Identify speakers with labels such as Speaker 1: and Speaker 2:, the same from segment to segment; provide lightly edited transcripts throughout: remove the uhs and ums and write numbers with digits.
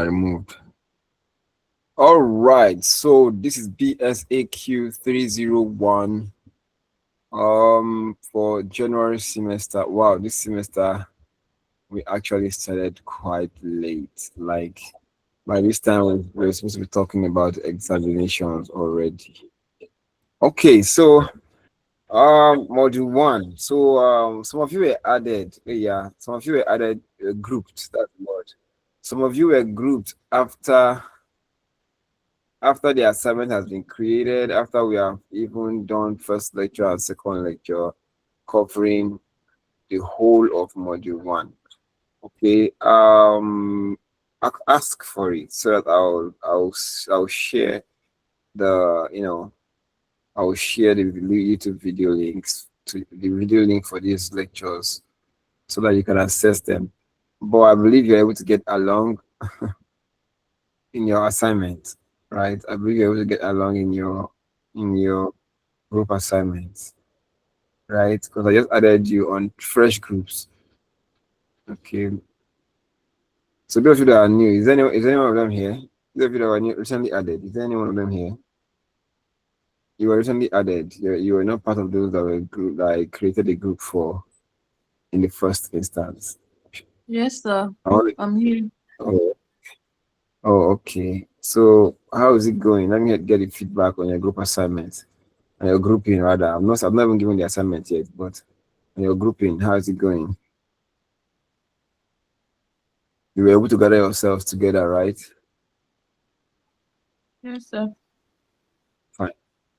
Speaker 1: are removed. All right, so this is BSAQ 301 for January semester. Wow, this semester we actually started quite late. Like by this time we're supposed to be talking about examinations already. Okay, so module one. So some of you were added. Yeah, some of you were added grouped. That's the word. Some of you were grouped after the assignment has been created, after we have even done first lecture and second lecture, covering the whole of module one. Okay. Ask for it so that I'll share I'll share the YouTube video links to the video link for these lectures so that you can access them. But I believe you're able to get along in your assignment, right? I believe you're able to get along in your group assignments, right? Because I just added you on fresh groups. Okay. So those of you that are new, is anyone of them here? Those of you that were new, recently added, is there any one of them here? You were recently added. You were not part of those that were group that I created a group for in the first instance.
Speaker 2: Yes, sir.
Speaker 1: Oh,
Speaker 2: I'm here.
Speaker 1: oh, okay. So how is it going? Let me get the feedback on your group assignment. On your grouping rather. I've not even given the assignment yet, but on your grouping, how is it going? You were able to gather yourselves together, right?
Speaker 2: Yes, sir.
Speaker 1: Fine.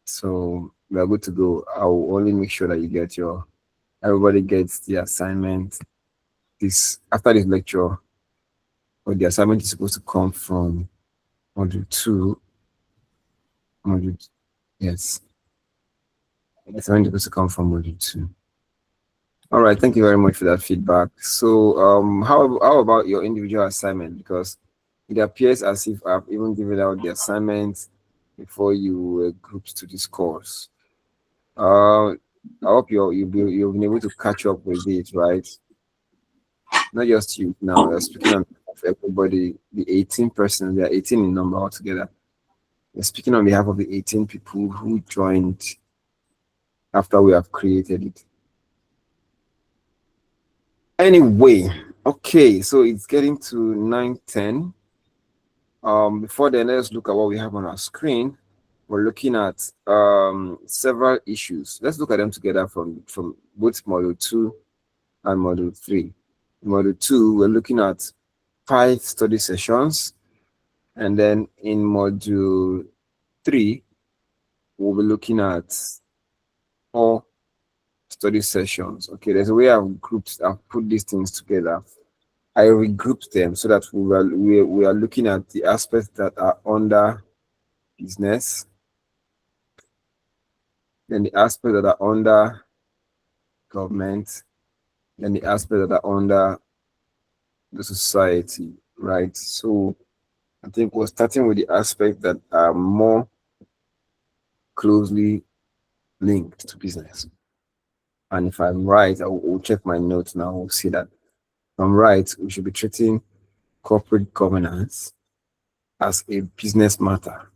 Speaker 1: So we are good to go. I'll only make sure that everybody gets the assignment this after this lecture, or the assignment is supposed to come from module two. Module yes. The assignment is supposed to come from module two. All right, thank you very much for that feedback. So how about your individual assignment? Because it appears as if I've even given out the assignment before you were grouped to this course. I hope you've been able to catch up with it, right? Not just you now. You're speaking on behalf of everybody. The 18 persons, there are 18 in number altogether. You're speaking on behalf of the 18 people who joined after we have created it. Anyway, okay, so it's getting to 9:10. Before then, let's look at what we have on our screen. We're looking at several issues. Let's look at them together from both module 2 and module 3. In module 2, we're looking at 5 study sessions, and then in module 3, we'll be looking at 4 study sessions. Okay, there's a way I've put these things together. I regrouped them so that we are looking at the aspects that are under business, then the aspects that are under government, then the aspects that are under the society, right? So I think we're starting with the aspects that are more closely linked to business. And if I'm right, will check my notes now. We'll see that if I'm right, we should be treating corporate governance as a business matter,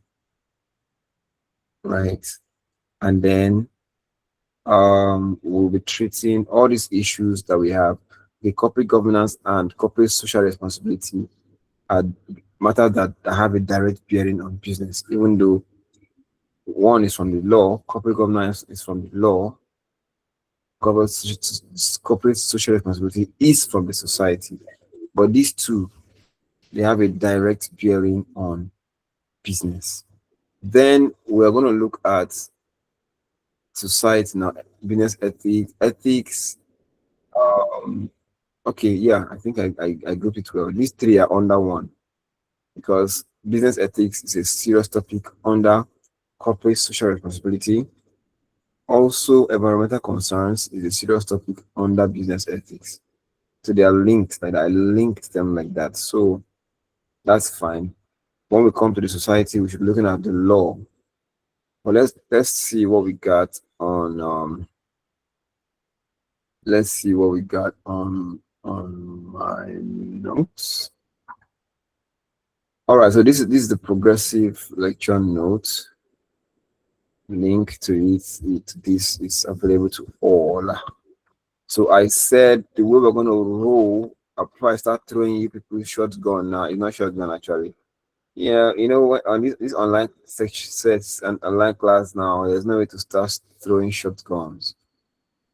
Speaker 1: right? And then we'll be treating all these issues that we have. The corporate governance and corporate social responsibility are matters that have a direct bearing on business, even though one is from the law, corporate governance is from the law, corporate social responsibility is from the society. But these two, they have a direct bearing on business. Then we're going to look at society now, business ethics. Um, okay, yeah, I think I grouped it well. These three are under one because business ethics is a serious topic under corporate social responsibility. Also, environmental concerns is a serious topic under business ethics. So they are linked, like I linked them like that. So that's fine. When we come to the society, we should be looking at the law. Well, let's see what we got on let's see what we got on my notes. All right, so this is the progressive lecture note. Link to this is available to all. So I said the way we're gonna roll. I'll probably start throwing you people shotgun now. It's not shotgun actually. Yeah, you know what? On this online sets and online class now, there's no way to start throwing shotguns.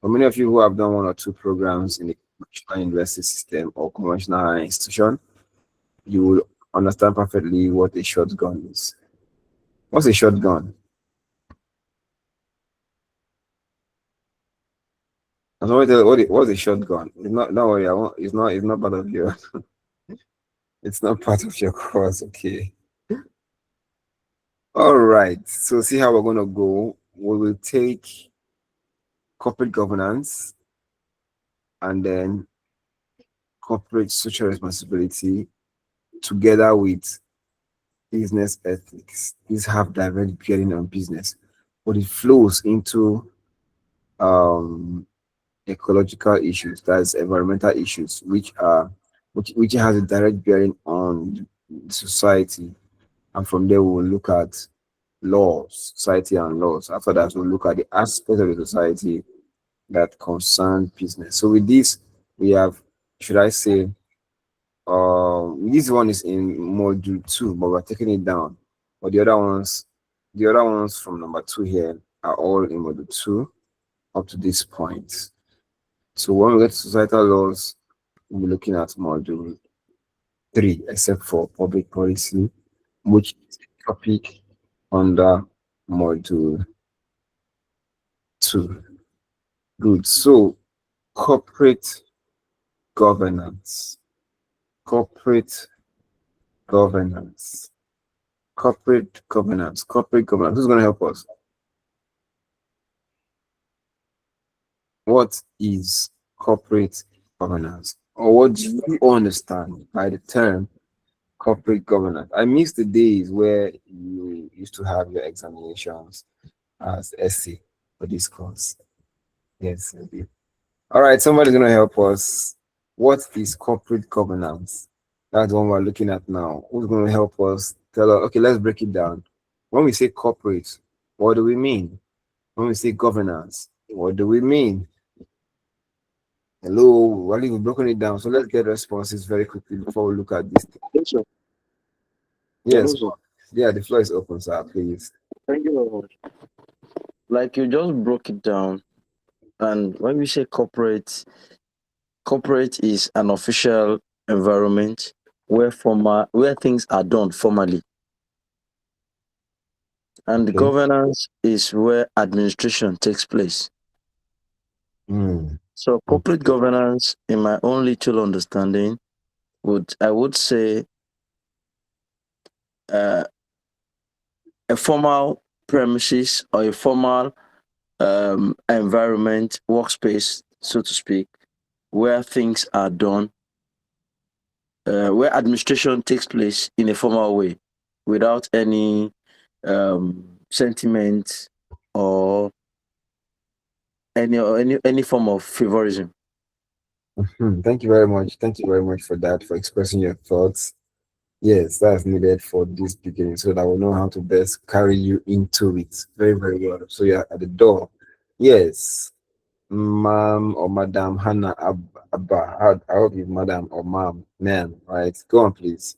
Speaker 1: For many of you who have done one or two programs in the conventional university system or conventional higher institution, you will understand perfectly what a shotgun is. What's a shotgun? I'm sorry, what's a shotgun? It's not. Don't worry. I won't, it's not. It's not part of your. It's not part of your course. Okay. All right. So see how we're gonna go. We will take corporate governance and then corporate social responsibility together with business ethics. These have direct bearing on business, but it flows into um, ecological issues, that's environmental issues, which has a direct bearing on society. And from there, we will look at laws, society and laws. After that, we'll look at the aspects of the society that concern business. So with this, we have, should I say, this one is in module two, but we're taking it down. But the other ones from number two here are all in module two up to this point. So when we get to societal laws, we'll be looking at module three, except for public policy, which is a topic under module two. Good. So corporate governance, corporate governance, corporate governance. Who's going to help us? What is corporate governance? Or what do you understand by the term corporate governance? I miss the days where you used to have your examinations as essay for this course. Yes, indeed. All right, somebody's going to help us. What is corporate governance? That's the one we're looking at now. Who's going to help us tell us? Okay, let's break it down. When we say corporate, what do we mean? When we say governance, what do we mean? Hello, well, we've broken it down. So let's get responses very quickly before we look at this.
Speaker 2: Yes, sir. Hello,
Speaker 1: Yes,
Speaker 2: sir.
Speaker 1: yeah, the floor is open, sir, please.
Speaker 2: Thank you very much. Like you just broke it down, and when we say corporate, corporate is an official environment where things are done formally, and the
Speaker 1: Okay.
Speaker 2: governance is where administration takes place.
Speaker 1: Mm,
Speaker 2: So, corporate
Speaker 1: okay.
Speaker 2: governance, in my own little understanding, would say uh, a formal premises or a formal environment, workspace, so to speak, where things are done, where administration takes place in a formal way, without any sentiment or any form of favorism.
Speaker 1: Thank you very much. Thank you very much for that, for expressing your thoughts. Yes, that's needed for this beginning so that we'll know how to best carry you into it. Very, very well. So you're at the door. Yes, ma'am or madam Hannah Abba. I hope you madam or ma'am, right? Go on, please.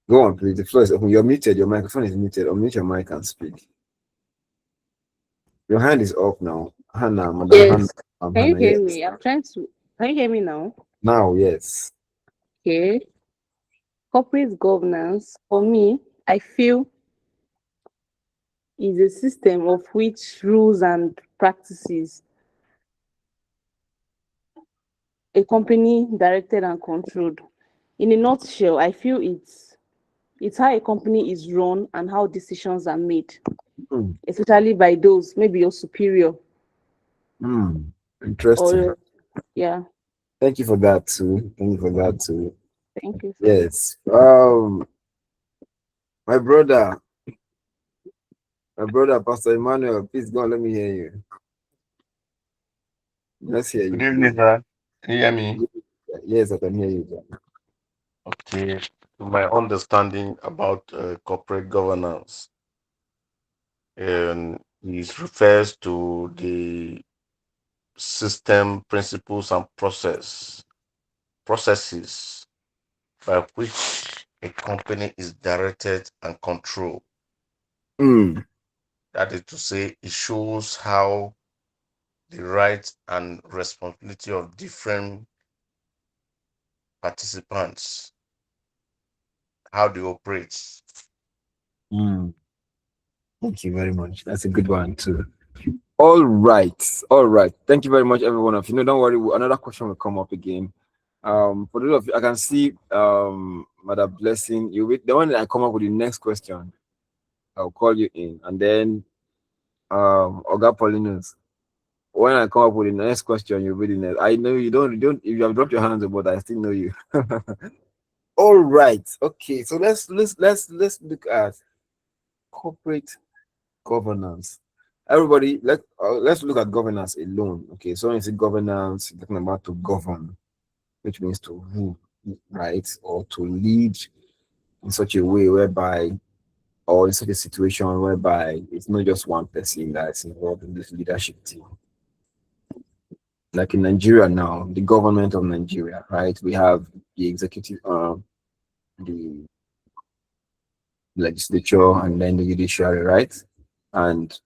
Speaker 1: Go on, please. The floor is open. You're muted. Your microphone is muted. Unmute your mic and speak. Your hand is up now. Hannah, madam Hannah,
Speaker 3: Yes. Can you
Speaker 1: Hannah.
Speaker 3: hear
Speaker 1: Yes.
Speaker 3: me? I'm trying to. Can you hear me now?
Speaker 1: Now, yes.
Speaker 3: Okay. Corporate governance, for me, I feel is a system of which rules and practices a company directed and controlled. In a nutshell, I feel it's how a company is run and how decisions are made,
Speaker 1: Hmm.
Speaker 3: especially by those maybe your superior
Speaker 1: Hmm. Interesting.
Speaker 3: or yeah.
Speaker 1: Thank you for that too. Thank you for that too.
Speaker 3: Thank you, sir.
Speaker 1: Yes. My brother, Pastor Emmanuel, please go and let me hear you. Let's hear
Speaker 4: Good
Speaker 1: you,
Speaker 4: evening,
Speaker 1: please.
Speaker 4: sir. Can you hear me?
Speaker 1: Yes, I can hear you.
Speaker 4: Okay, my understanding about corporate governance it refers to the system, principles, and processes by which a company is directed and controlled.
Speaker 1: Mm,
Speaker 4: That is to say, it shows how the rights and responsibility of different participants, how they operate.
Speaker 1: mm. Thank you very much. That's a good one too. All right. All right. Thank you very much, everyone. Of you know, don't worry. Another question will come up again. For those of you, I can see Mother Blessing. You wait. The one that I come up with the next question, I'll call you in, and then Oga Paulinus. When I come up with the next question, you'll be the next. I know you don't. If you have dropped your hands, but I still know you. All right. Okay. So let's look at corporate governance. Everybody, let's look at governance alone. Okay, so when you say governance, you're talking about to govern, which means to rule, right, or to lead in such a way whereby, or in such a situation whereby it's not just one person that's involved in this leadership team. Like in Nigeria now, the government of Nigeria, right? We have the executive, the legislature, and then the judiciary, right? And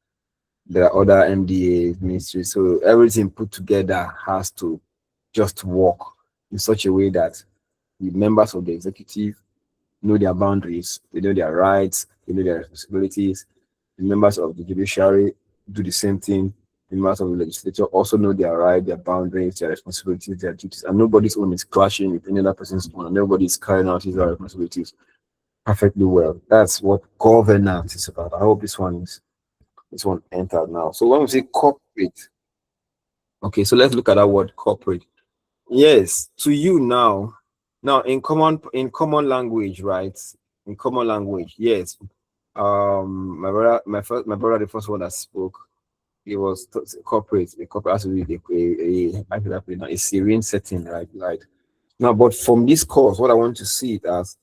Speaker 1: there are other MDAs, ministries. So everything put together has to just work in such a way that the members of the executive know their boundaries, they know their rights, they know their responsibilities. The members of the judiciary do the same thing. The members of the legislature also know their rights, their boundaries, their responsibilities, their duties, and nobody's own is clashing with any other person's own, and nobody is carrying out his or her responsibilities perfectly well. That's what governance is about. I hope this one entered now. So when we say corporate, okay, so let's look at that word corporate. Yes, to you now in common language, right? In common language, yes. My brother, the first one that spoke, it was corporate. A corporate has to be how should I put it now? A serene setting, right? Right. Now, but from this course, what I want to see it as,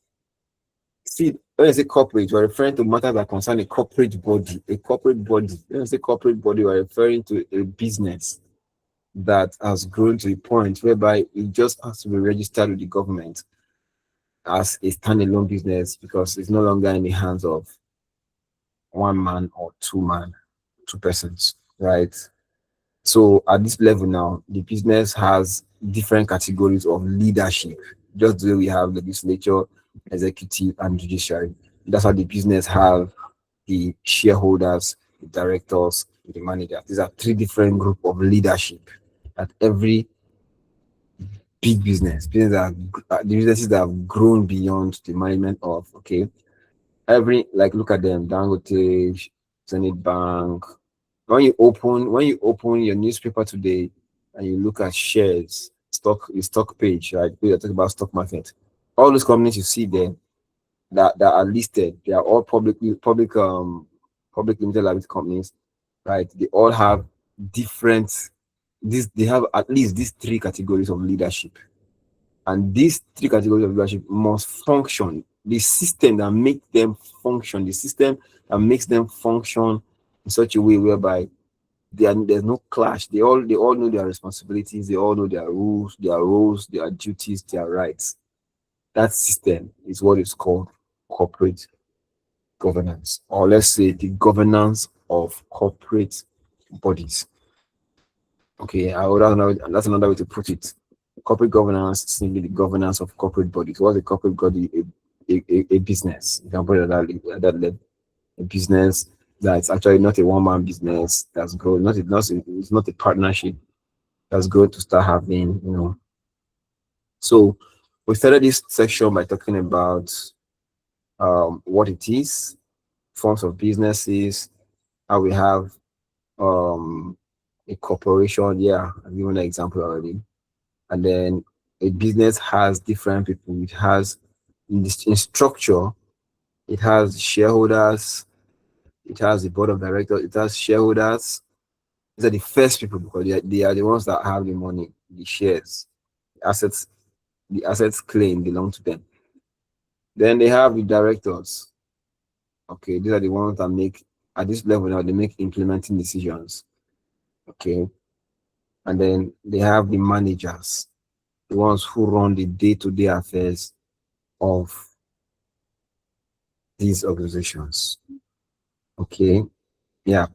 Speaker 1: see, when I say corporate, we're referring to matters that concern a corporate body. A corporate body. When I say corporate body, we're referring to a business that has grown to a point whereby it just has to be registered with the government as a standalone business because it's no longer in the hands of one man or two persons, right? So at this level now, the business has different categories of leadership, just the way we have legislature, executive, and judiciary. That's how the business have the shareholders, the directors, the managers. These are three different group of leadership at every big business that the businesses that have grown beyond the management of, okay, every, like, look at them, Dangote, Zenith Bank. When you open your newspaper today and you look at shares, the stock page, right? We are talking about stock market. All those companies you see there that are listed, they are all public limited liability companies, right? They all have different, this they have at least these three categories of leadership, and these three categories of leadership must function. The system that makes them function, the system that makes them function in such a way whereby there's no clash. They all know their responsibilities, they all know their rules, their roles, their duties, their rights. That system is what is called corporate governance, or let's say the governance of corporate bodies. Okay, that's another way to put it. Corporate governance is simply the governance of corporate bodies. What's a corporate body? A business. You can put it at that level. A business that's actually not a one-man business that's grown. It's not a partnership that's going to start having. So we started this section by talking about what it is, forms of businesses, how we have um a corporation. Yeah, I've given an example already. And then a business has different people. It has in structure, it has shareholders, it has the board of directors, it has shareholders. These are the first people because they are the ones that have the money, the shares, the assets claim belong to them. Then they have the directors. Okay, these are the ones that make at this level now they make implementing decisions. Okay, and then they have the managers, the ones who run the day-to-day affairs of these organizations. Okay, yeah,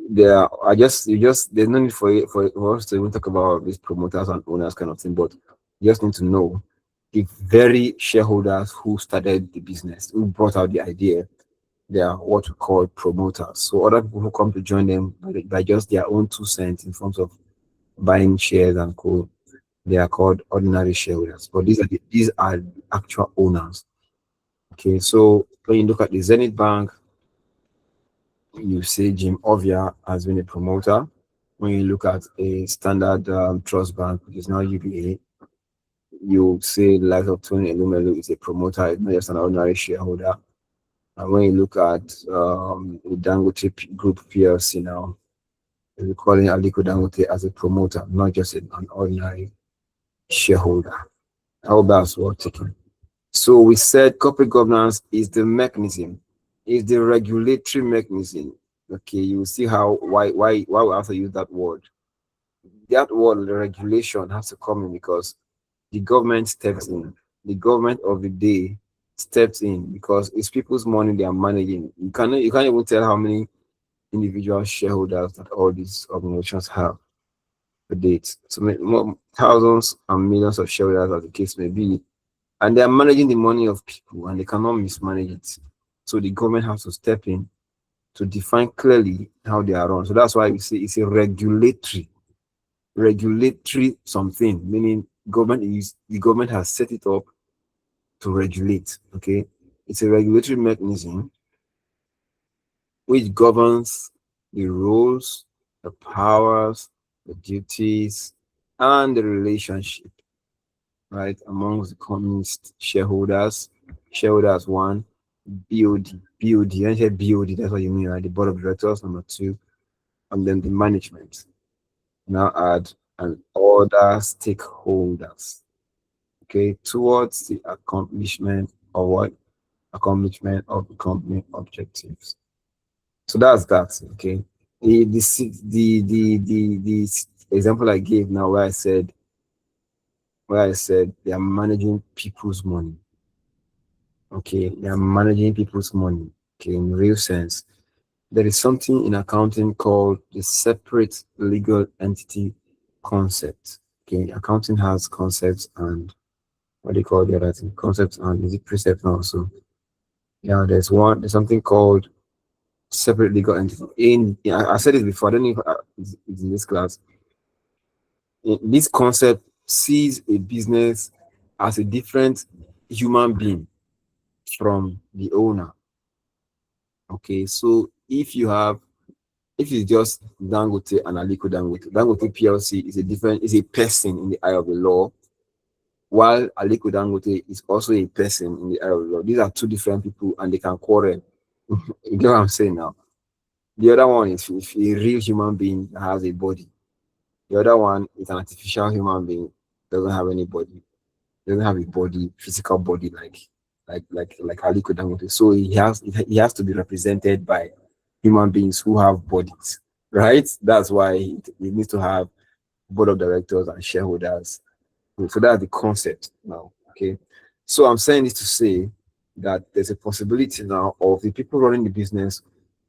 Speaker 1: there. I just you just there's no need for us to even talk about these promoters and owners kind of thing, but you just need to know the very shareholders who started the business, who brought out the idea. They are what we call promoters. So other people who come to join them by just their own 2 cents in terms of buying shares and co, they are called ordinary shareholders. But these are the actual owners. Okay, so when you look at the Zenith Bank, you say Jim Ovia has been a promoter. When you look at a standard trust bank, which is now UBA, you say the likes of Tony Elumelu is a promoter, it's not just an ordinary shareholder. And when you look at the Dangote Group PLC now, we're calling Aliko Dangote as a promoter, not just an ordinary shareholder. I hope that's worth taking. So we said corporate governance is the mechanism, is the regulatory mechanism. Okay, you will see how why we have to use that word. That word, the regulation, has to come in because the government steps in. The government of the day steps in because it's people's money they are managing. You can't even tell how many individual shareholders that all these organizations have to date. So thousands and millions of shareholders, as the case may be, and they are managing the money of people, and they cannot mismanage it. So the government has to step in to define clearly how they are run. So that's why we say it's a regulatory something, meaning the government has set it up to regulate. Okay, it's a regulatory mechanism which governs the rules, the powers, the duties, and the relationship, right, amongst the company's shareholders. Shareholders one, BOD. When you say BOD, that's what you mean, right? The board of directors, number two, and then the management. Now add and other stakeholders, okay, towards the accomplishment of what? Accomplishment of the company objectives. So that's that. Okay. The example I gave now where I said they are managing people's money. Okay, they are managing people's money. Okay, in real sense. There is something in accounting called the separate legal entity concept. Okay, accounting has concepts and what do you call the other thing? Concepts and is it precept now? So yeah, there's something called separate legal entity. I said it before. I don't know if it's in this class. This concept sees a business as a different human being from the owner. Okay, so if it's just Dangote and Aliko Dangote, Dangote PLC is a person in the eye of the law, while Aliko Dangote is also a person in the eye of the law. These are two different people and they can quarrel. You get what I'm saying now? The other one is a real human being that has a body. The other one is an artificial human being, doesn't have any body, doesn't have a body, physical body like Aliko Dangote. So he has to be represented by human beings who have bodies, right? That's why he needs to have board of directors and shareholders. So that's the concept now. Okay. So I'm saying this to say that there's a possibility now of the people running the business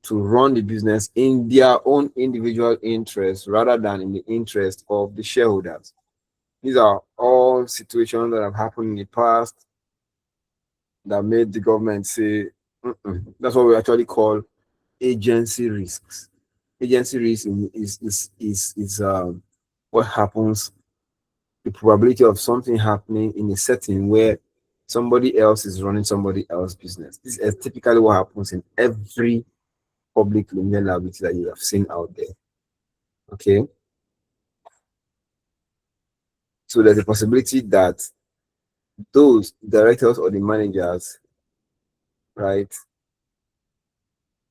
Speaker 1: to run the business in their own individual interest rather than in the interest of the shareholders. These are all situations that have happened in the past that made the government say, "Mm-mm." That's what we actually call agency risks. Agency risk is what happens, the probability of something happening in a setting where somebody else is running somebody else's business. This is typically what happens in every public limited liability that you have seen out there. Okay. So there's a possibility that those directors or the managers, right,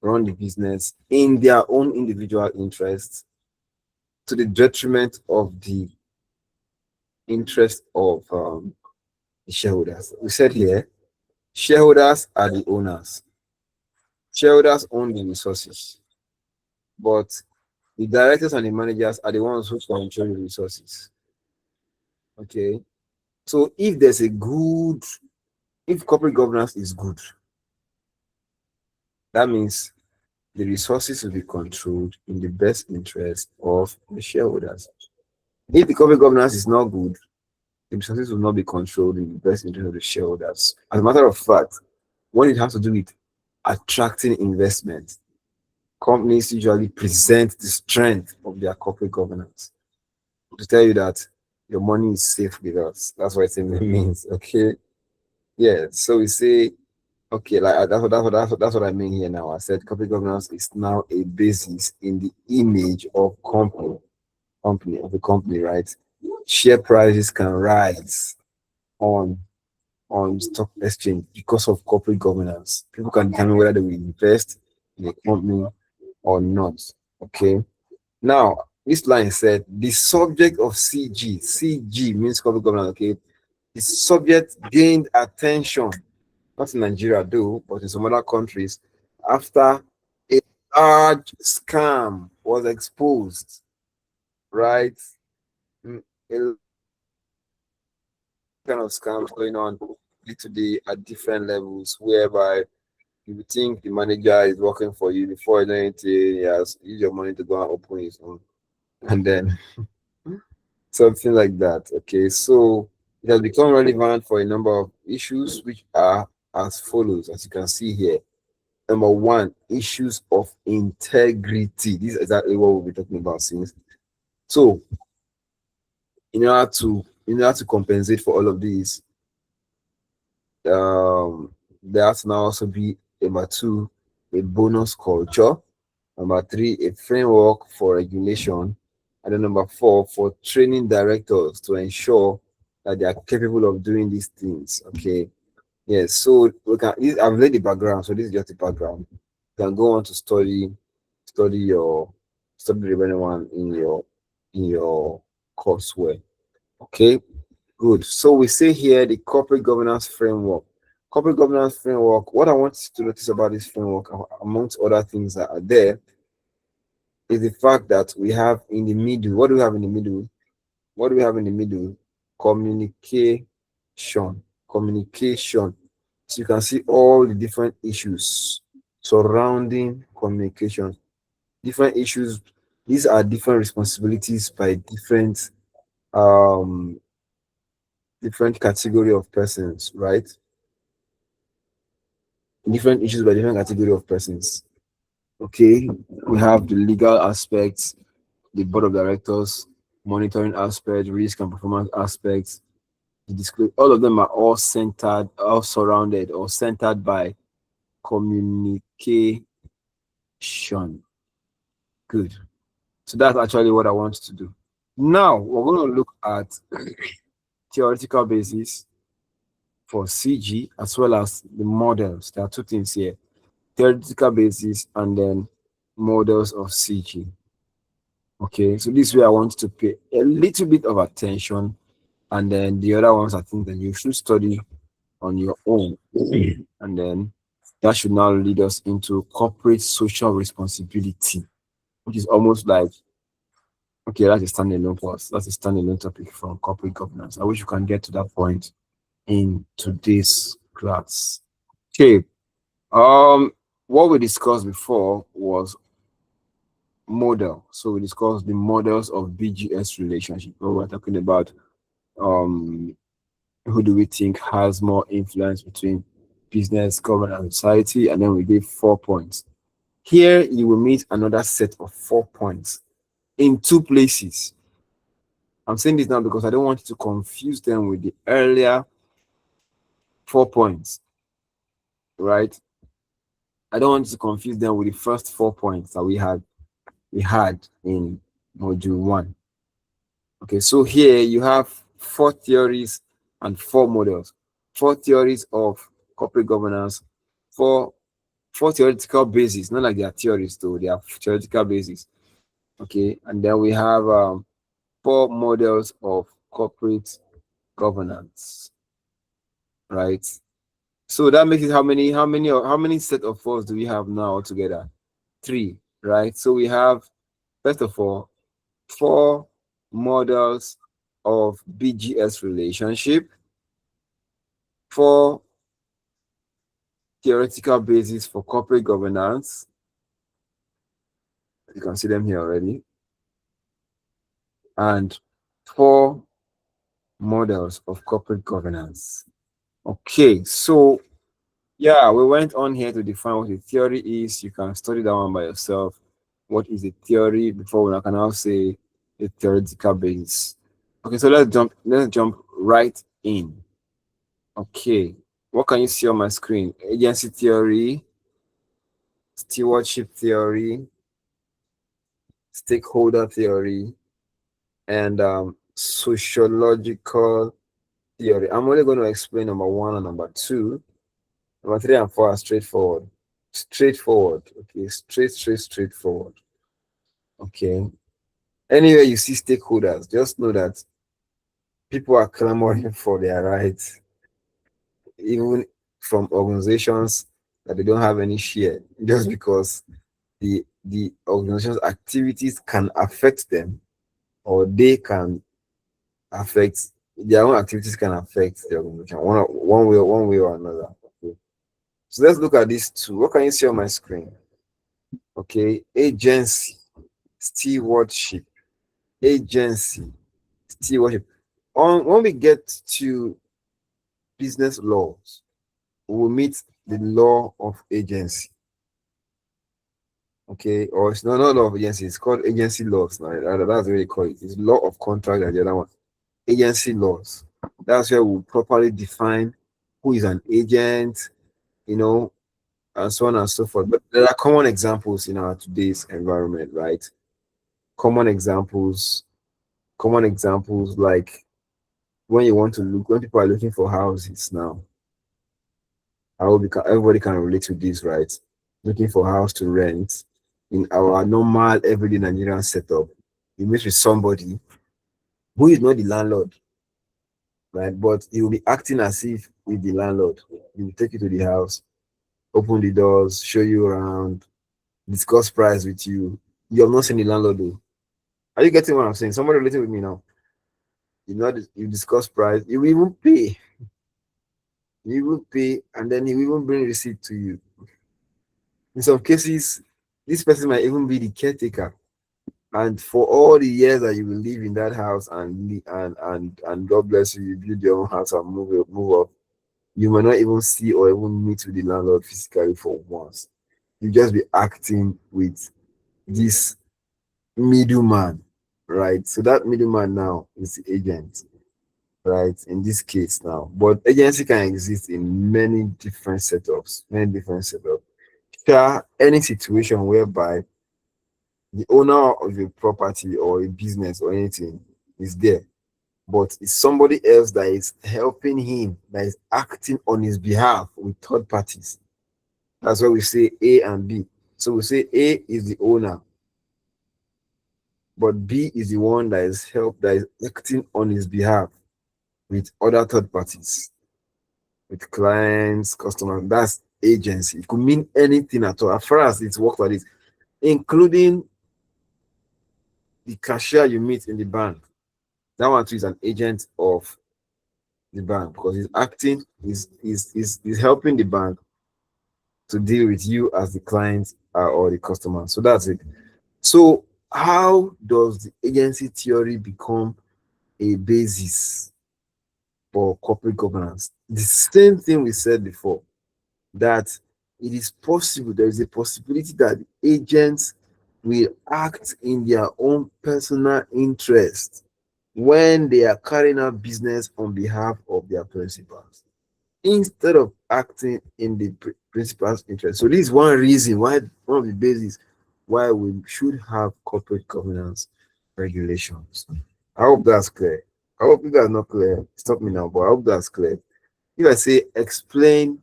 Speaker 1: run the business in their own individual interests to the detriment of the interest of the shareholders. We said here Shareholders are the owners. Shareholders own the resources, but the directors and the managers are the ones who control the resources. Okay. So if corporate governance is good, that means the resources will be controlled in the best interest of the shareholders. If the corporate governance is not good, the resources will not be controlled in the best interest of the shareholders. As a matter of fact, when it has to do with attracting investment, companies usually present the strength of their corporate governance to tell you that your money is safe with us. That's what it means. Okay. Yeah. So we say, okay, like that's what I mean here now. I said corporate governance is now a basis in the image of company, right? Share prices can rise on stock exchange because of corporate governance. People can determine whether they will invest in a company or not. Okay. Now, this line said the subject of CG means corporate governance. Okay. The subject gained attention, not in Nigeria though, but in some other countries, after a large scam was exposed, right? A kind of scams going on today at different levels, whereby you would think the manager is working for you before you know anything, he has used your money to go and open his own. And then something like that. Okay, so it has become relevant for a number of issues, which are as follows, as you can see here. Number one, issues of integrity. This is exactly what we'll be talking about since. So, in order to compensate for all of these, there has to now also be number two, a bonus culture. Number three, a framework for regulation. And then number four, for training directors to ensure that they are capable of doing these things. Okay. Yes. So I've laid the background. So this is just the background. You can go on to study your study the relevant one in your courseware. Okay. Good. So we say here the corporate governance framework. Corporate governance framework. What I want you to notice about this framework, amongst other things that are there, is the fact that we have in the middle. What do we have in the middle? What do we have in the middle? Communication. Communication. So you can see all the different issues surrounding communication. Different issues. These are different responsibilities by um different category of persons, right? Different issues by different category of persons. Okay, we have the legal aspects, the board of directors, monitoring aspect, risk and performance aspects, the disclose. All of them are all centered, all surrounded, or centered by communication. Good. So that's actually what I want to do. Now we're going to look at theoretical basis for CG as well as the models. There are two things here: theoretical basis and then models of CG. Okay, so this way I want to pay a little bit of attention, and then the other ones I think that you should study on your own. And then that should now lead us into corporate social responsibility, which is almost like, okay, that's a standalone course. That's a standalone topic from corporate governance. I wish you can get to that point in today's class. Okay. What we discussed before was model. So we discussed the models of BGS relationship. Where we're talking about um who do we think has more influence between business, government, and society, and then we gave 4 points. Here you will meet another set of 4 points in two places. I'm saying this now because I don't want you to confuse them with the earlier 4 points, right? I don't want you to confuse them with the first 4 points that we had in module one. Okay, so here you have 4 theories and 4 models. 4 theories of corporate governance, four theoretical bases, not like they are theories though, they are theoretical bases. Okay, and then we have 4 models of corporate governance, right? So that makes it how many set of fours do we have now altogether? Three, right? So we have, first of all, four models of BGS relationship, four theoretical basis for corporate governance. You can see them here already. And four models of corporate governance. Okay, so yeah, we went on here to define what a theory is. You can study that one by yourself. What is a theory before we can now say a theoretical basis. Okay, so let's jump right in. Okay, what can you see on my screen? Agency theory, stewardship theory, stakeholder theory, and sociological theory. I'm only going to explain number one and number two. Number three and four are straightforward. Straightforward. Okay, straightforward. Okay. Anywhere you see stakeholders, just know that people are clamoring for their rights, even from organizations that they don't have any share, just because the organization's activities can affect them, or they can affect their own activities can affect the organization one way or another. Okay. So let's look at these two. What can you see on my screen? Okay, agency, stewardship, agency, stewardship. On when we get to business laws, we'll meet the law of agency. Okay, or it's not law of agency, it's called agency laws. Now, that's what they call it. It's law of contract and the other one. Agency laws. That's where we'll properly define who is an agent, you know, and so on and so forth. But there are common examples in our today's environment, right? Common examples, common examples like when people are looking for houses now. Everybody can relate to this, right? Looking for a house to rent in our normal everyday Nigerian setup. You meet with somebody who is not the landlord, right? But he will be acting as if he's the landlord. He will take you to the house, open the doors, show you around, discuss price with you. You have not seen the landlord though. Are you getting what I'm saying? Somebody related with me now. You discuss price, you will even pay. You will pay, and then he will even bring receipt to you. In some cases, this person might even be the caretaker. And for all the years that you will live in that house and God bless you, you build your own house and move up, you might not even see or even meet with the landlord physically for once. You just be acting with this middleman, right? So that middleman now is the agent, right? In this case now, but agency can exist in many different setups, many different setups. Sure, any situation whereby the owner of a property or a business or anything is there, but it's somebody else that is helping him, that is acting on his behalf with third parties. That's why we say A and B. So we say A is the owner, but B is the one that is acting on his behalf with other third parties, with clients, customers. That's agency. It could mean anything at all. As far as it's worked like this, including the cashier you meet in the bank. That one too is an agent of the bank because he's acting, is helping the bank to deal with you as the client or the customer. So that's it. So how does the agency theory become a basis for corporate governance? The same thing we said before, that it is possible, there is a possibility that agents will act in their own personal interest when they are carrying out business on behalf of their principals instead of acting in the principal's interest. So this is one reason why, one of the bases why we should have corporate governance regulations. I hope that's clear. I hope if that's not clear, stop me now, but I hope that's clear. If I say explain,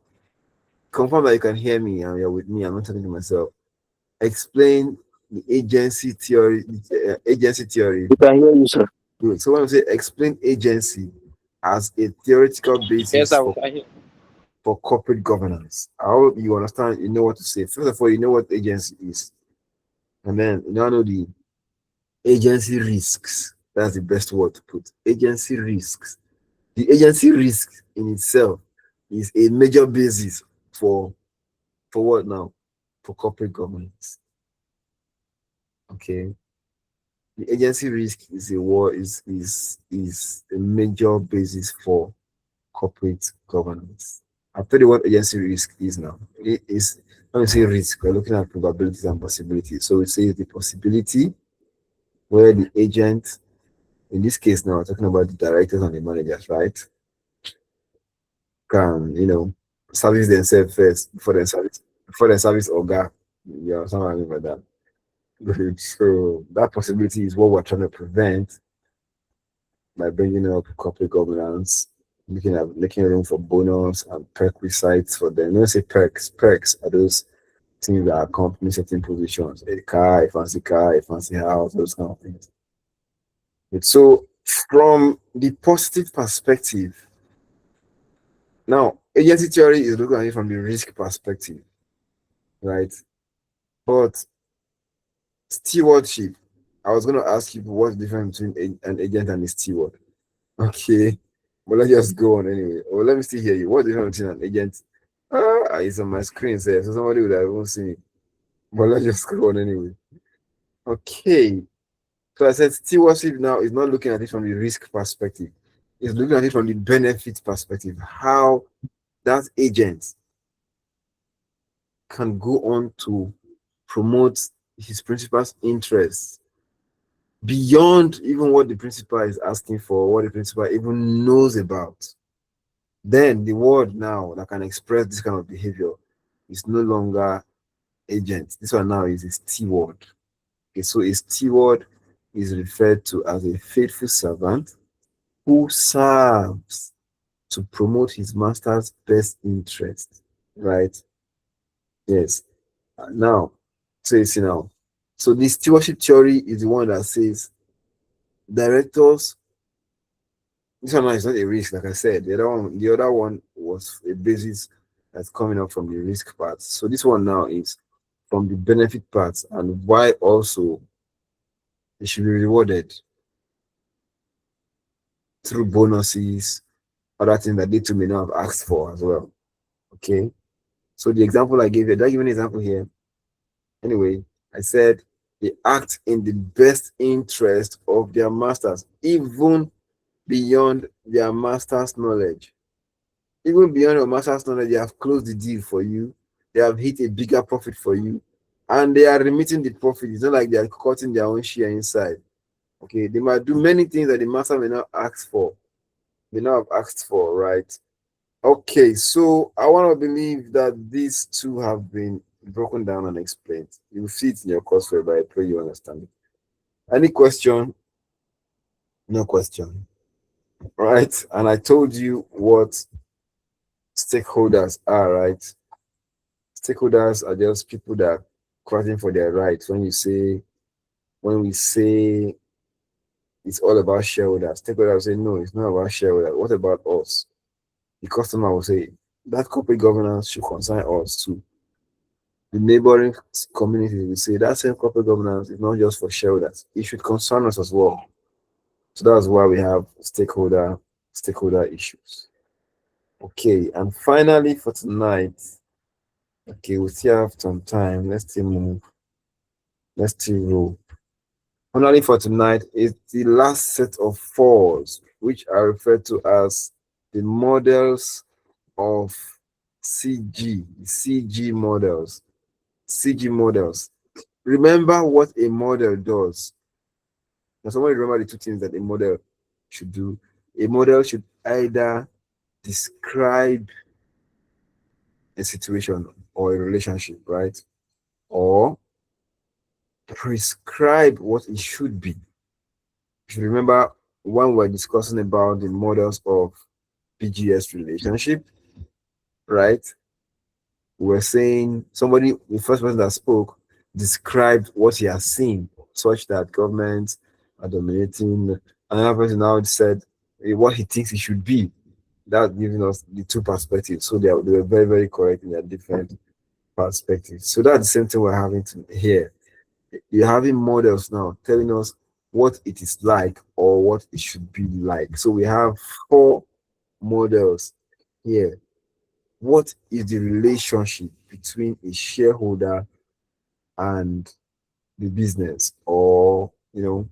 Speaker 1: confirm that you can hear me and you're with me, I'm not talking to myself. Explain the agency theory.
Speaker 2: We can hear you, sir.
Speaker 1: Good. So when we say explain agency as a theoretical
Speaker 5: Yes,
Speaker 1: basis
Speaker 5: I
Speaker 1: for
Speaker 5: can hear.
Speaker 1: for corporate governance. I hope you understand, you know what to say. First of all, you know what agency is. And then you now know the agency risks. That's the best word to put. Agency risks. The agency risk in itself is a major basis for what now? For corporate governance. Okay. The agency risk is a war is a major basis for corporate governance. I'll tell you what agency risk is now. It is when we say risk, we're looking at probabilities and possibilities. So we say the possibility where the agent, in this case now, we're talking about the directors and the managers, right? Can, service themselves first before they service Oga. Yeah, something like that. Good. So that possibility is what we're trying to prevent by bringing up corporate governance, looking at making room for bonus and perk recites for them. When I say perks, perks are those things that accompany certain positions. A car, a fancy house, those kind of things. So from the positive perspective, now agency theory is looking at it from the risk perspective, right? But stewardship, I was going to ask you what's the difference between an agent and a steward. Okay, but let's just go on anyway. Well, let me still hear you. What's the difference between an agent? It's on my screen, so somebody would have even seen it. But let's just go on anyway. Okay, so I said stewardship now is not looking at it from the risk perspective. It's looking at it from the benefit perspective. How that agent can go on to promote his principal's interests beyond even what the principal is asking for, what the principal even knows about. Then the word now that can express this kind of behavior is no longer agent. This one now is a steward. Okay, so a steward is referred to as a faithful servant who serves to promote his master's best interest. Right? Yes. Now, so you see now. So the stewardship theory is the one that says directors. This one is not a risk, like I said. The other one was a basis that's coming up from the risk part. So this one now is from the benefit part and why also it should be rewarded through bonuses, other things that they too may not have asked for as well. Okay. So the example I gave you, did I give an example here? Anyway, I said they act in the best interest of their masters, even beyond their master's knowledge. Even beyond your master's knowledge, they have closed the deal for you. They have hit a bigger profit for you. And they are remitting the profit. It's not like they are cutting their own share inside. Okay, they might do many things that the master may not ask for. May not have asked for, right? Okay, so I want to believe that these two have been broken down and explained. You will see it in your coursework, but I pray you understand it. Any question? No question. Right? And I told you what stakeholders are, right? Stakeholders are just people that are fighting for their rights. When we say it's all about shareholders, stakeholders will say, no, it's not about shareholders. What about us? The customer will say, that corporate governance should concern us too. The neighboring community will say, that same corporate governance is not just for shareholders. It should concern us as well. So that's why we have stakeholder issues. Okay, and finally for tonight, okay, we still have some time. Let's still move. Let's still roll. Finally for tonight is the last set of fours, which are referred to as the models of CG models. CG models. Remember what a model does. Now, somebody remember the two things that a model should do. A model should either describe a situation or a relationship, right? Or prescribe what it should be. If you remember when we're discussing about the models of PGS relationship, right? We're saying the first person that spoke described what he has seen, such that governments are dominating. Another person now said what he thinks it should be. That's giving us the two perspectives. So they were very, very correct in their different perspectives. So that's the same thing we're having to here. You're having models now telling us what it is like or what it should be like. So we have four models here. What is the relationship between a shareholder and the business, or the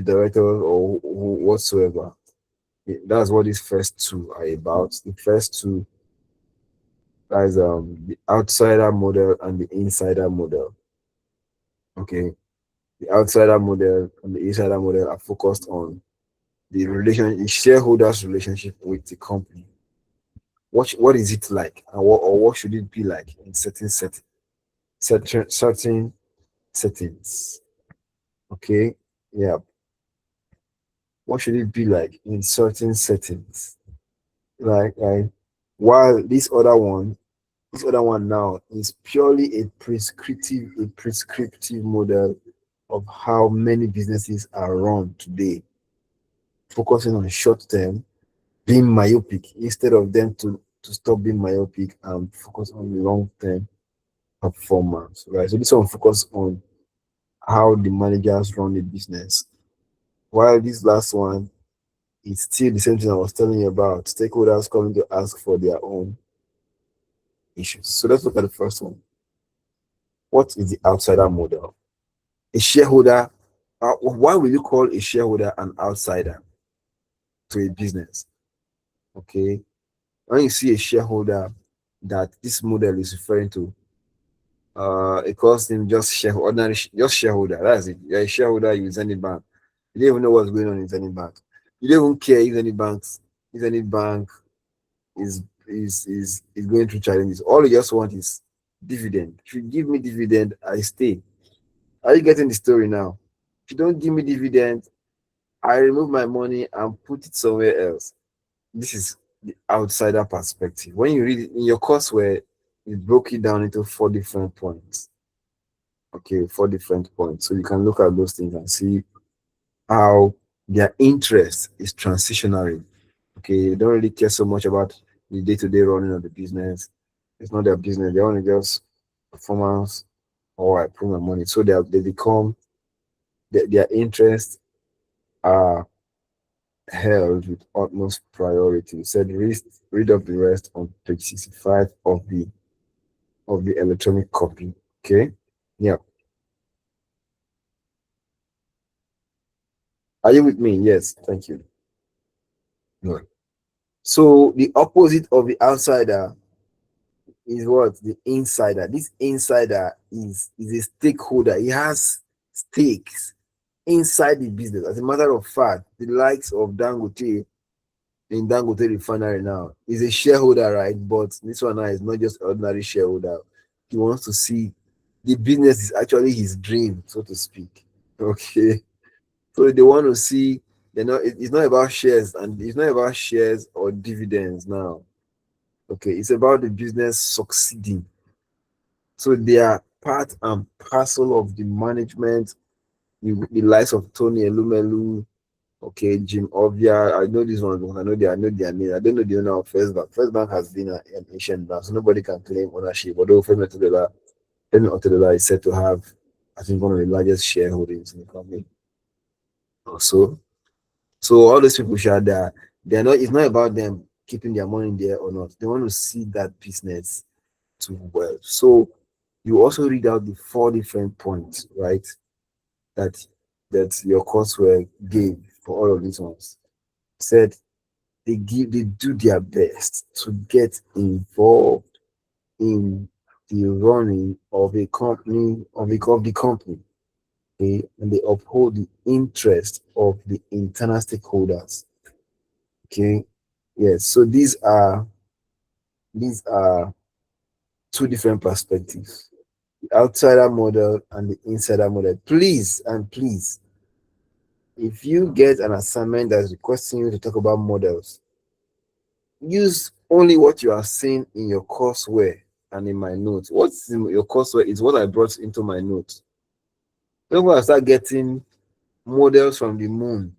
Speaker 1: director, or whatsoever? That's what these first two are about. The first two, that is the outsider model and the insider model. Okay, the outsider model and the insider model are focused on the shareholders' relationship with the company. What is it like, and what should it be like in certain settings? Okay, yeah. What should it be like in certain settings? Like while this other one now is purely a prescriptive model of how many businesses are run today, focusing on short term, being myopic instead of them to stop being myopic and focus on long term performance. Right. So this one focus on how the managers run the business. While this last one is still the same thing I was telling you about, stakeholders coming to ask for their own issues. So let's look at the first one. What is the outsider model? A shareholder, why will you call a shareholder an outsider to a business? Okay. When you see a shareholder that this model is referring to, it calls him just just shareholder. That's it. You're a shareholder, you any bank. You don't even know what's going on in any bank. You don't even care if any bank is going through challenges. All you just want is dividend. If you give me dividend, I stay. Are you getting the story now? If you don't give me dividend, I remove my money and put it somewhere else. This is the outsider perspective. When you read it in your courseware, it broke it down into four different points. Okay, four different points. So you can look at those things and see how their interest is transitionary. Okay, they don't really care so much about the day-to-day running of the business. It's not their business. They want to just performance or I put my money. So they become their interests are held with utmost priority. Said read up the rest on page 65 of the electronic copy. Okay. Yeah. Are you with me? Yes. Thank you. Good. So the opposite of the outsider is what? The insider. This insider is a stakeholder. He has stakes inside the business. As a matter of fact, the likes of Dangote in Dangote Refinery now is a shareholder, right? But this one now is not just ordinary shareholder. He wants to see the business is actually his dream, so to speak. Okay. So they want to see, it's not about shares, and it's not about shares or dividends now. Okay, it's about the business succeeding. So they are part and parcel of the management, the likes of Tony Elumelu, okay, Jim Ovia. I know these ones, I know their name. I don't know the owner of First Bank. First Bank has been an ancient bank, so nobody can claim ownership. Although Femi Otedola is said to have, I think, one of the largest shareholdings in the company. Also, so all those people share that they're not. It's not about them keeping their money there or not. They want to see that business to well. So you also read out the four different points, right? That your courseware gave for all of these ones. Said they do their best to get involved in the running of a company of the company. Okay, and they uphold the interest of the internal stakeholders. Okay, yes. So these are two different perspectives: the outsider model and the insider model. Please and please, if you get an assignment that's requesting you to talk about models, use only what you are seeing in your courseware and in my notes. What's in your courseware is what I brought into my notes. Don't go and start getting models from the moon.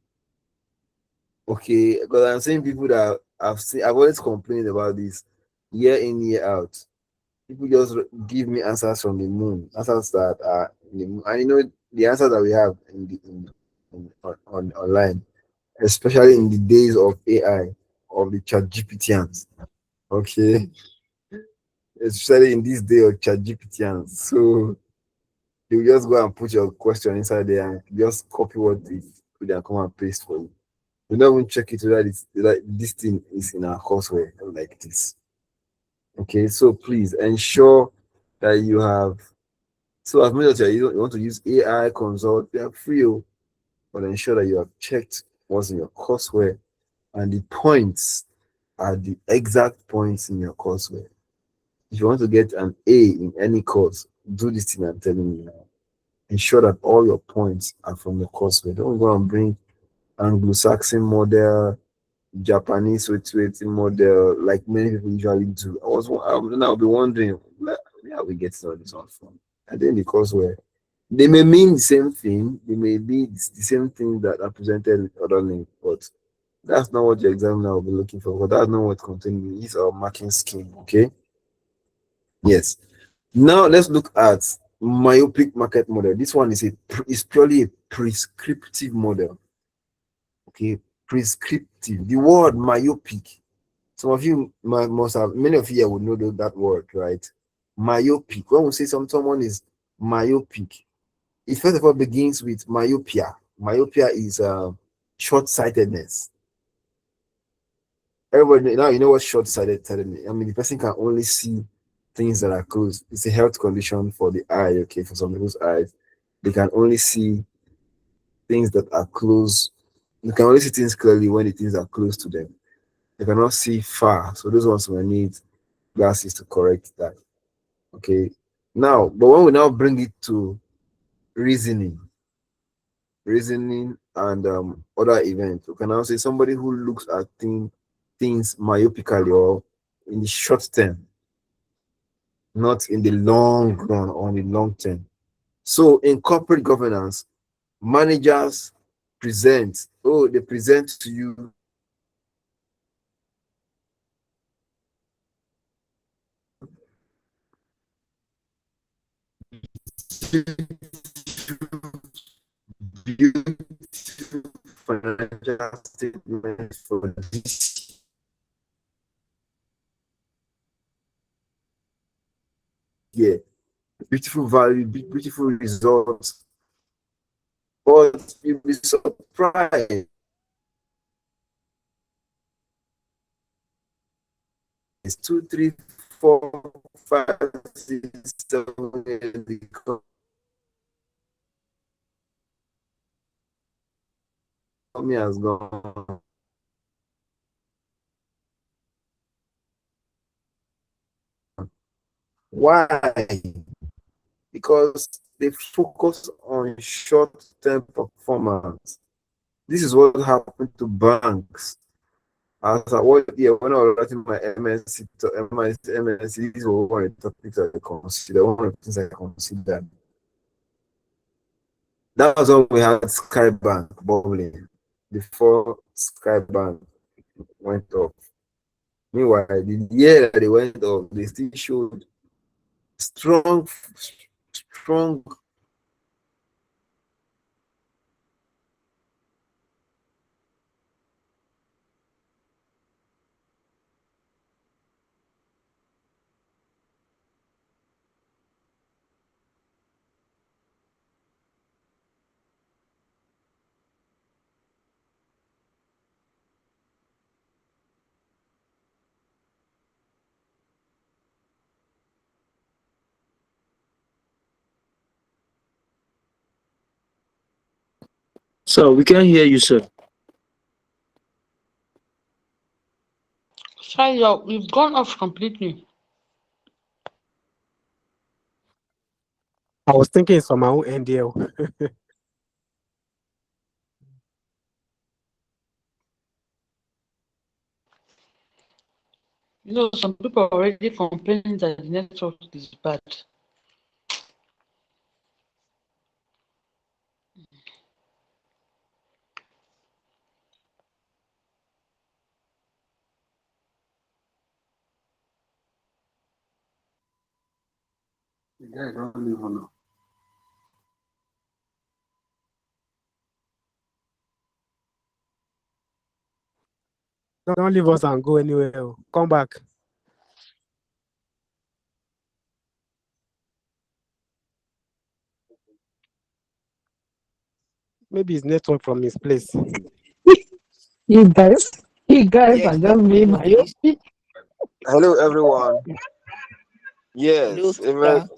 Speaker 1: Okay, because I'm seeing people that I've always complained about this year in, year out. People just give me answers from the moon, answers that are in the moon. And the answers that we have on online, especially in the days of AI, of the chat GPTians. Okay, especially in this day of chat GPTians. So you just go and put your question inside there and just copy what it put and come and paste for you. You don't even check it whether this thing is in our courseware like this. Okay, so please ensure that you have. So I've made that you want to use AI consult, they are free, but ensure that you have checked what's in your courseware and the points are the exact points in your courseware. If you want to get an A in any course, do this thing I'm telling you now. Ensure that all your points are from the courseware. Don't go and bring Anglo-Saxon model, Japanese weighting model, like many people usually do. I'll be wondering where are we getting all this one from? I think the courseware. They may mean the same thing, they may be the same thing that are presented with other names, but that's not what your examiner will be looking for. But that's not what content is our marking scheme. Okay. Yes. Now let's look at myopic market model. This one is purely a prescriptive model. Okay, prescriptive. The word myopic. Some of you must have, many of you here would know that word, right? Myopic. When we say someone is myopic, it first of all begins with myopia. Myopia is short-sightedness. Everybody now you know what short-sightedness. I mean, the person can only see things that are close. It's a health condition for the eye. Okay, for some people's eyes, they can only see things that are close. They can only see things clearly when the things are close to them. They cannot see far. So those ones will need glasses to correct that. Okay. Now, but when we now bring it to reasoning, and other events, we can now say somebody who looks at things myopically or in the short term, not in the long run or in the long term. So in corporate governance, managers they present to you beautiful financial statement for this year. Beautiful value, beautiful results. But you'll be surprised. 2, 3, 4, 5, 6, 7, the economy has gone. Why? Because they focus on short-term performance. This is what happened to banks. As I was here when I was writing my MSc, these were one of the topics I consider, one of the things I considered. That was when we had Skybank bubbling before Skybank went off. Meanwhile, the year that they went off, they still showed strong, strong.
Speaker 2: So we can hear you, sir.
Speaker 5: Sorry, we've gone off completely.
Speaker 6: I was thinking it's from my own NDL.
Speaker 5: Some people are already complaining that the network is bad.
Speaker 1: Yeah, don't leave on.
Speaker 6: Don't leave us and go anywhere. Oh. Come back. Maybe it's network from his place.
Speaker 5: You guys, you guys
Speaker 7: Yes,
Speaker 5: are
Speaker 7: hello
Speaker 5: just being
Speaker 7: please.
Speaker 5: myopic.
Speaker 1: Hello, everyone.
Speaker 7: Hello,
Speaker 1: Yes,
Speaker 7: sister.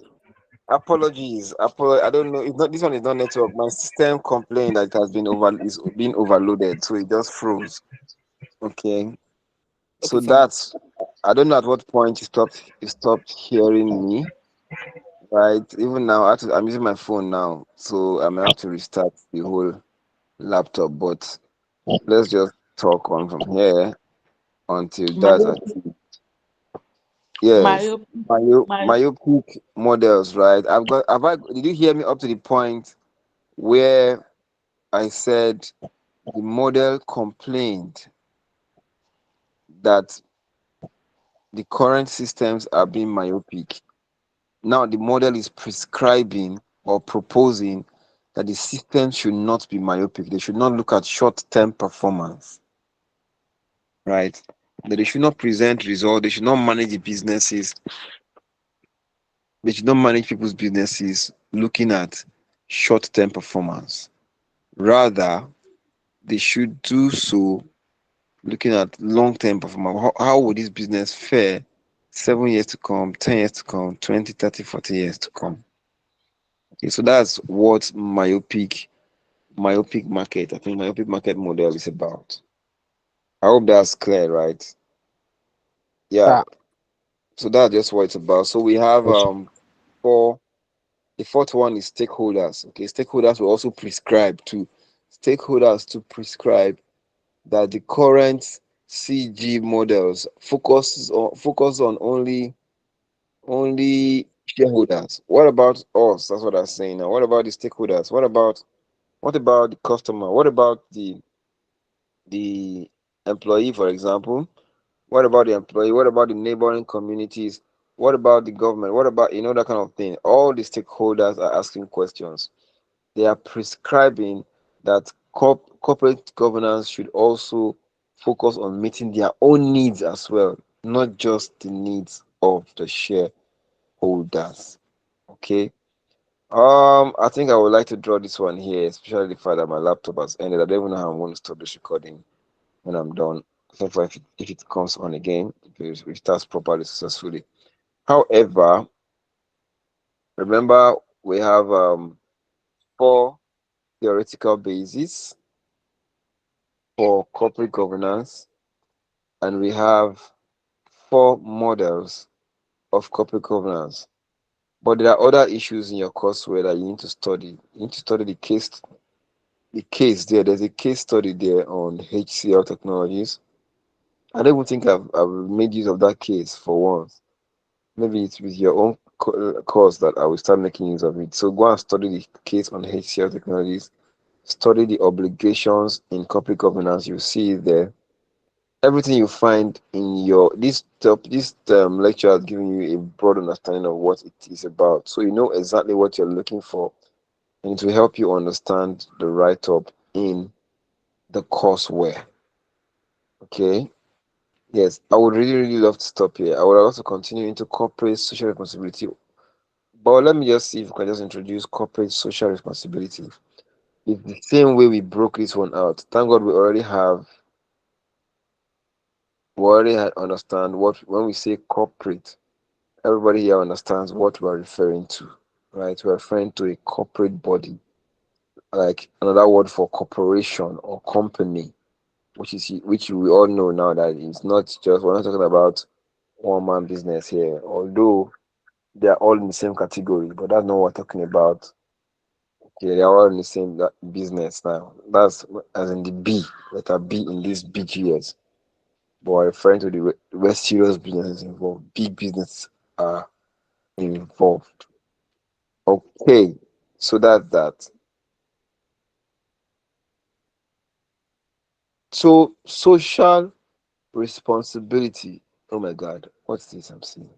Speaker 1: apologies. I don't know. It's not. This one is not network. My system complained that it has been is being overloaded, so it just froze. Okay.
Speaker 7: Okay,
Speaker 1: So
Speaker 7: fine.
Speaker 1: that's. I don't know at what point you stopped hearing me. Right. Even now, I'm using my phone now, so I may have to restart the whole laptop. But let's just talk on from here until that's
Speaker 5: Myo-
Speaker 1: achieved. Yes,
Speaker 5: Myopic.
Speaker 1: myopic models, right? Did you hear me up to the point where I said the model complained that the current systems are being myopic? Now the model is prescribing or proposing that the system should not be myopic. They should not look at short-term performance, right? That they should not present results. They should not manage the businesses. They should not manage people's businesses looking at short-term performance. Rather, they should do so looking at long-term performance. How would this business fare 7 years to come, 10 years to come, 20, 30, 40 years to come? Okay, so that's what myopic market, I think myopic market model is about. I hope that's clear, right? Yeah.
Speaker 6: Yeah.
Speaker 1: So that's just what it's about. So we have four. The fourth one is stakeholders. Okay, stakeholders will also prescribe to stakeholders to prescribe that the current CG models focus on only shareholders. What about us? That's what I'm saying now. What about the stakeholders? What about the customer? What about the employee, for example? What about the employee? What about the neighboring communities? What about the government? What about that kind of thing? All the stakeholders are asking questions. They are prescribing that corporate governance should also focus on meeting their own needs as well, not just the needs of the shareholders. Okay. I think I would like to draw this one here, especially the fact that my laptop has ended. I don't even know how I'm going to stop this recording when I'm done. Except for if it comes on again, if it restarts properly successfully. However, remember we have four theoretical bases for corporate governance, and we have four models of corporate governance. But there are other issues in your courseware that you need to study. You need to study the case there. There's a case study there on HCL technologies. I don't even think I've made use of that case for once. Maybe it's with your own course that I will start making use of it. So go and study the case on HCL technologies. Study the obligations in corporate governance. You see it there. Everything you find in your this lecture has given you a broad understanding of what it is about, so you know exactly what you're looking for, and it will help you understand the write-up in the courseware. Okay. Yes, I would really, really love to stop here. I would also continue into corporate social responsibility, but let me just see if we can just introduce corporate social responsibility. It's the same way we broke this one out. Thank God we already understand what when we say corporate. Everybody here understands what we're referring to, right? We're referring to a corporate body, like another word for corporation or company, which we all know now that it's not just we're not talking about one man business here, although they are all in the same category, but that's not what we're talking about. Okay, they are all in the same business now. That's as in the B, letter B in this BGS. But we're referring to the where serious businesses involved, big business are involved. Okay, so that's that. So social responsibility. Oh my God, what's this I'm seeing?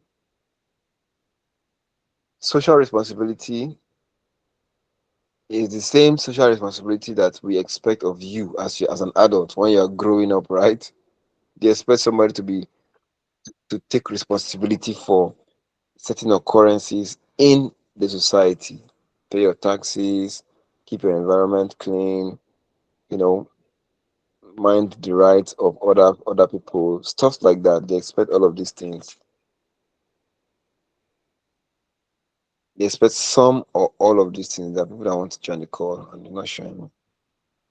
Speaker 1: Social responsibility is the same social responsibility that we expect of you as an adult when you're growing up, right? They expect somebody to take responsibility for certain occurrences in the society. Pay your taxes, keep your environment clean, you know, mind the rights of other people, stuff like that. They expect all of these things. They expect some or all of these things. There are people that want to join the call and they're not showing me.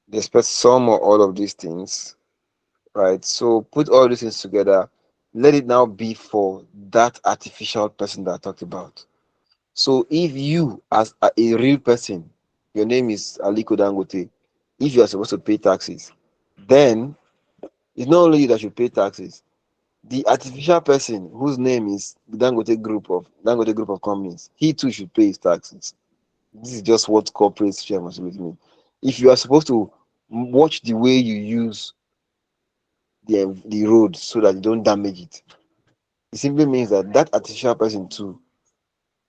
Speaker 1: They expect some or all of these things, right? So put all these things together. Let it now be for that artificial person that I talked about. So if you, as a real person, your name is Aliko Dangote, if you are supposed to pay taxes, then it's not only you that should pay taxes. The artificial person whose name is the Dangote group of companies, he too should pay his taxes. This is just what corporate share must with me. If you are supposed to watch the way you use the road so that you don't damage it, it simply means that that artificial person too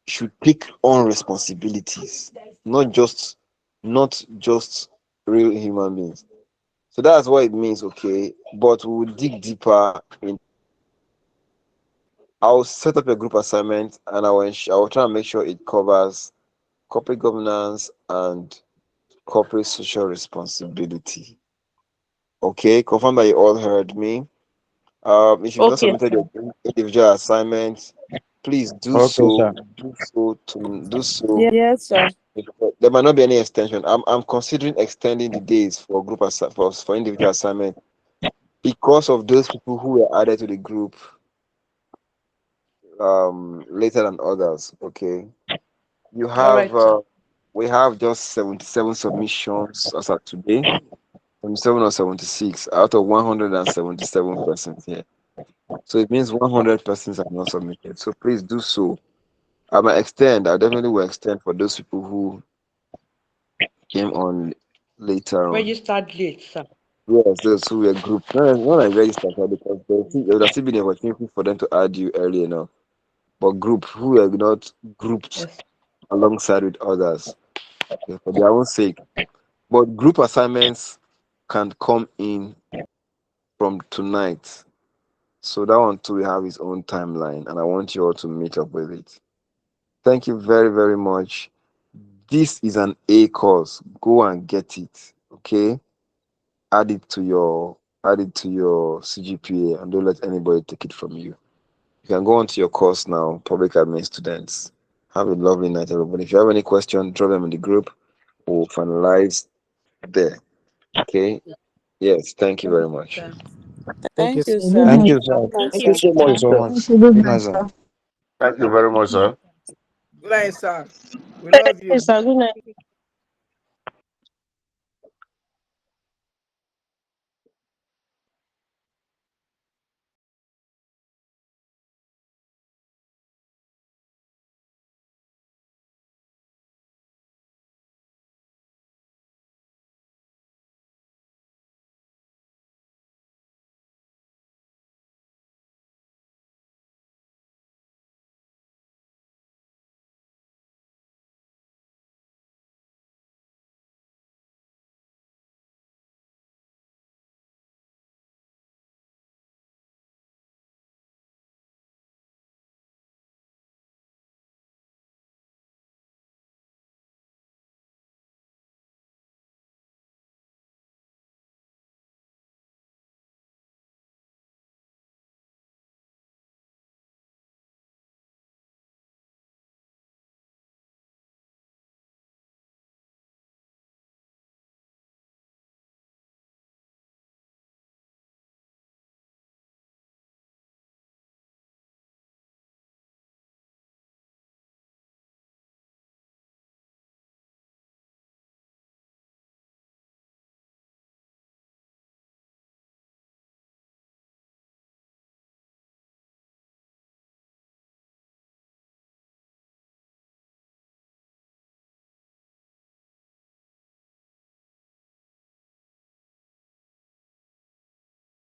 Speaker 1: should take on responsibilities, not just real human beings. So that's what it means, okay. But we'll dig deeper in. I'll set up a group assignment and I will try and make sure it covers corporate governance and corporate social responsibility. Okay, confirm that you all heard me. If you've not
Speaker 3: Okay,
Speaker 1: submitted
Speaker 3: sir.
Speaker 1: your individual assignments, please do
Speaker 6: Okay,
Speaker 1: so.
Speaker 6: sir.
Speaker 1: Do so.
Speaker 3: Yes, sir.
Speaker 1: There might not be any extension. I'm considering extending the days for for individual assignment because of those people who were added to the group later than others. Okay, you
Speaker 5: All
Speaker 1: have
Speaker 5: right, sir.
Speaker 1: we have just 77 submissions as of today, 77 or 76 out of 177 persons here. So it means 100 persons have not submitted. So please do so. I might extend. I definitely will extend for those people who came on later on.
Speaker 5: Registered late, sir.
Speaker 1: Yes, those who were grouped. Not like registered, sir, because there would have still been an opportunity for them to add you early enough. But group who were not grouped
Speaker 5: Yes.
Speaker 1: alongside with others, okay, for their own sake. But group assignments can come in from tonight. So that one too will have its own timeline, and I want you all to meet up with it. Thank you very, very much. This is an A course. Go and get it. Okay. Add it to your CGPA and don't let anybody take it from you. You can go on to your course now, public admin students. Have a lovely night, everybody. If you have any question, drop them in the group. We'll finalize there. Okay. Yes, thank you very much.
Speaker 5: Sir.
Speaker 6: Thank you,
Speaker 3: Thank
Speaker 6: sir.
Speaker 3: you,
Speaker 5: Good
Speaker 3: sir.
Speaker 7: Thank
Speaker 5: night,
Speaker 7: you,
Speaker 5: sir.
Speaker 7: sir.
Speaker 3: Nice,
Speaker 7: Thank you
Speaker 3: sir.
Speaker 7: so much, sir.
Speaker 4: Sure.
Speaker 7: Thank you. Good night, sir.
Speaker 4: Thank you very much, sir.
Speaker 6: Good night, sir. We love you.
Speaker 7: Yes, sir. Good night.